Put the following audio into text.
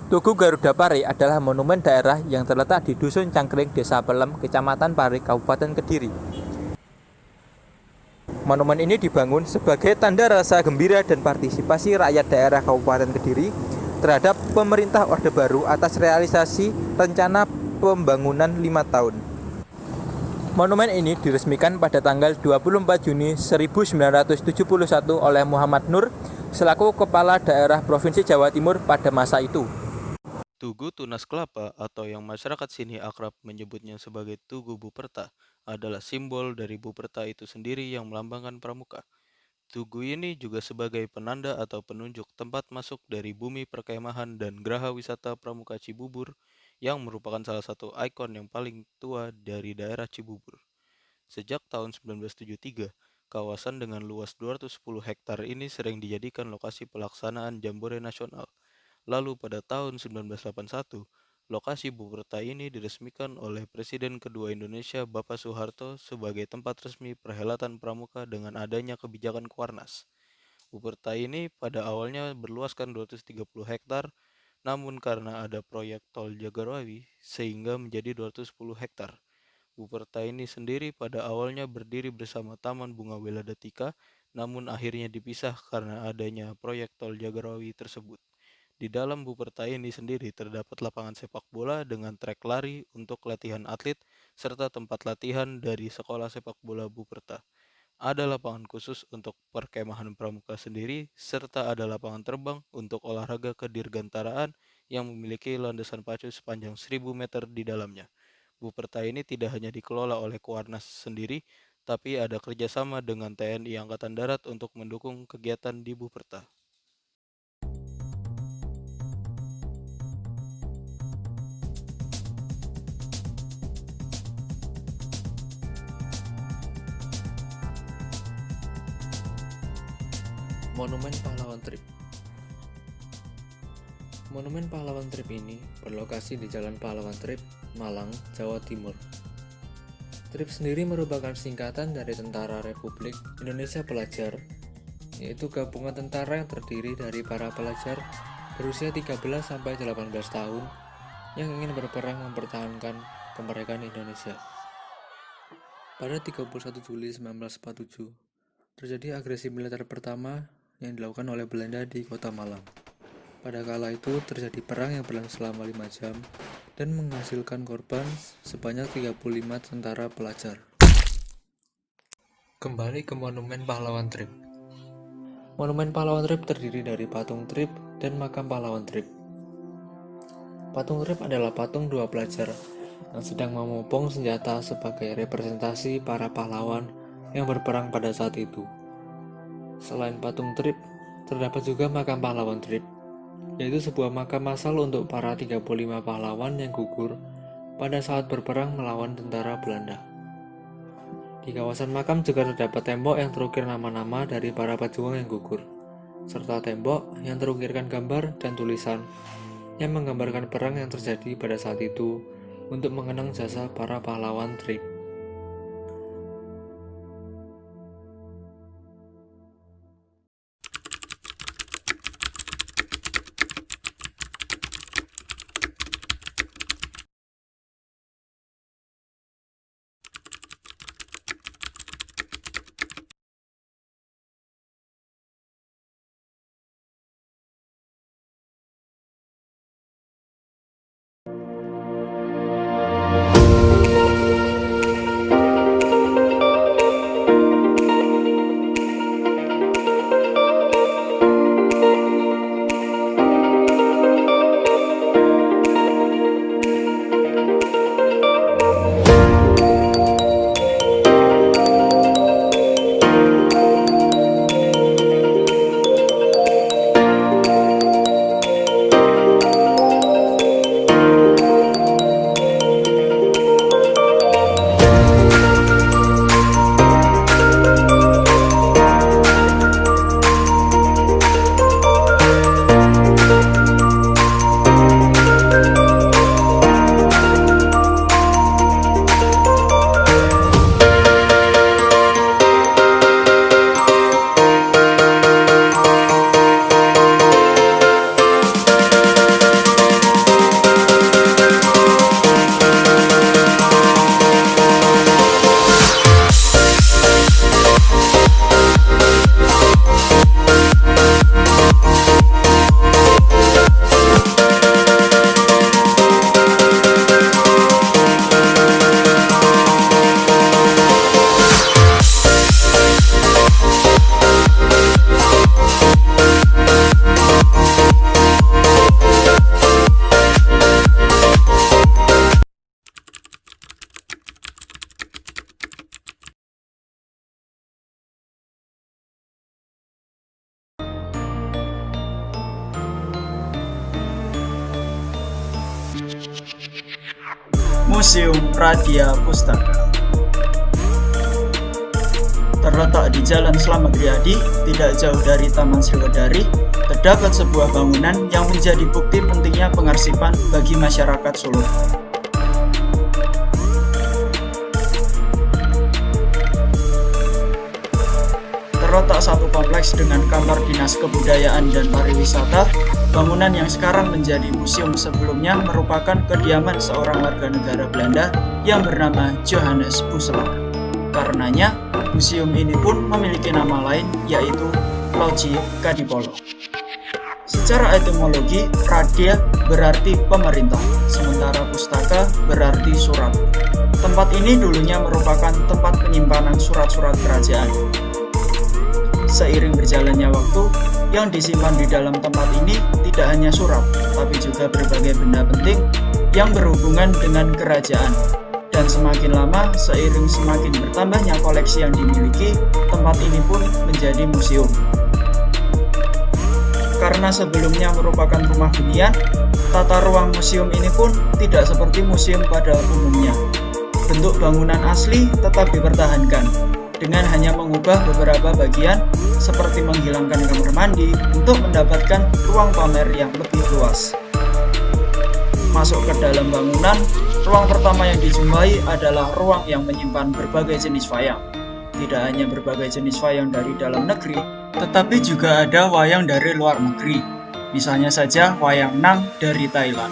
Tugu Garuda Pari adalah monumen daerah yang terletak di Dusun Cangkring, Desa Pelem, Kecamatan Pari, Kabupaten Kediri. Monumen ini dibangun sebagai tanda rasa gembira dan partisipasi rakyat daerah Kabupaten Kediri terhadap pemerintah Orde Baru atas realisasi rencana pembangunan 5 tahun. Monumen ini diresmikan pada tanggal 24 Juni 1971 oleh Muhammad Nur selaku Kepala Daerah Provinsi Jawa Timur pada masa itu. Tugu Tunas Kelapa atau yang masyarakat sini akrab menyebutnya sebagai Tugu Buperta adalah simbol dari Buperta itu sendiri yang melambangkan pramuka. Tugu ini juga sebagai penanda atau penunjuk tempat masuk dari bumi perkemahan dan geraha wisata Pramuka Cibubur yang merupakan salah satu ikon yang paling tua dari daerah Cibubur. Sejak tahun 1973, kawasan dengan luas 210 hektar ini sering dijadikan lokasi pelaksanaan Jambore Nasional. Lalu pada tahun 1981, lokasi Buperta ini diresmikan oleh Presiden kedua Indonesia Bapak Soeharto sebagai tempat resmi perhelatan pramuka dengan adanya kebijakan Kuarnas. Buperta ini pada awalnya berluaskan 230 hektar, namun karena ada proyek tol Jagorawi sehingga menjadi 210 hektar. Buperta ini sendiri pada awalnya berdiri bersama Taman Bunga Weladatika, namun akhirnya dipisah karena adanya proyek tol Jagorawi tersebut. Di dalam Buperta ini sendiri terdapat lapangan sepak bola dengan trek lari untuk latihan atlet, serta tempat latihan dari sekolah sepak bola Buperta. Ada lapangan khusus untuk perkemahan pramuka sendiri, serta ada lapangan terbang untuk olahraga kedirgantaraan yang memiliki landasan pacu sepanjang 1000 meter di dalamnya. Buperta ini tidak hanya dikelola oleh Kuarnas sendiri, tapi ada kerjasama dengan TNI Angkatan Darat untuk mendukung kegiatan di Buperta. Monumen Pahlawan Trip. Monumen Pahlawan Trip ini berlokasi di Jalan Pahlawan Trip, Malang, Jawa Timur. Trip sendiri merupakan singkatan dari Tentara Republik Indonesia Pelajar, yaitu gabungan tentara yang terdiri dari para pelajar berusia 13-18 tahun yang ingin berperang mempertahankan kemerdekaan Indonesia. Pada 31 Juli 1947, terjadi agresi militer pertama yang dilakukan oleh Belanda di Kota Malang. Pada kala itu terjadi perang yang berlangsung selama 5 jam dan menghasilkan korban sebanyak 35 tentara pelajar. Kembali ke Monumen Pahlawan Trip. Monumen Pahlawan Trip terdiri dari patung Trip dan makam pahlawan Trip. Patung Trip adalah patung dua pelajar yang sedang memopong senjata sebagai representasi para pahlawan yang berperang pada saat itu. Selain patung Trip, terdapat juga makam pahlawan Trip, yaitu sebuah makam massal untuk para 35 pahlawan yang gugur pada saat berperang melawan tentara Belanda. Di kawasan makam juga terdapat tembok yang terukir nama-nama dari para pejuang yang gugur, serta tembok yang terukirkan gambar dan tulisan yang menggambarkan perang yang terjadi pada saat itu untuk mengenang jasa para pahlawan Trip. Museum Radia Pustaka. Terletak di Jalan Slamet Riyadi, tidak jauh dari Taman Sriwedari, terdapat sebuah bangunan yang menjadi bukti pentingnya pengarsipan bagi masyarakat Solo. Terletak satu kompleks dengan kantor Dinas Kebudayaan dan Pariwisata, bangunan yang sekarang menjadi museum sebelumnya merupakan kediaman seorang warga negara Belanda yang bernama Johannes Busselaar. Karenanya, museum ini pun memiliki nama lain, yaitu Loji Kadipolo. Secara etimologi, Radia berarti pemerintah, sementara pustaka berarti surat. Tempat ini dulunya merupakan tempat penyimpanan surat-surat kerajaan. Seiring berjalannya waktu, yang disimpan di dalam tempat ini tidak hanya surat, tapi juga berbagai benda penting yang berhubungan dengan kerajaan. Dan semakin lama, seiring semakin bertambahnya koleksi yang dimiliki, tempat ini pun menjadi museum. Karena sebelumnya merupakan rumah hunian, tata ruang museum ini pun tidak seperti museum pada umumnya. Bentuk bangunan asli tetap dipertahankan, dengan hanya mengubah beberapa bagian seperti menghilangkan kamar mandi untuk mendapatkan ruang pamer yang lebih luas. Masuk ke dalam bangunan, ruang pertama yang dijumpai adalah ruang yang menyimpan berbagai jenis wayang. Tidak hanya berbagai jenis wayang dari dalam negeri, tetapi juga ada wayang dari luar negeri. Misalnya saja wayang Nang dari Thailand.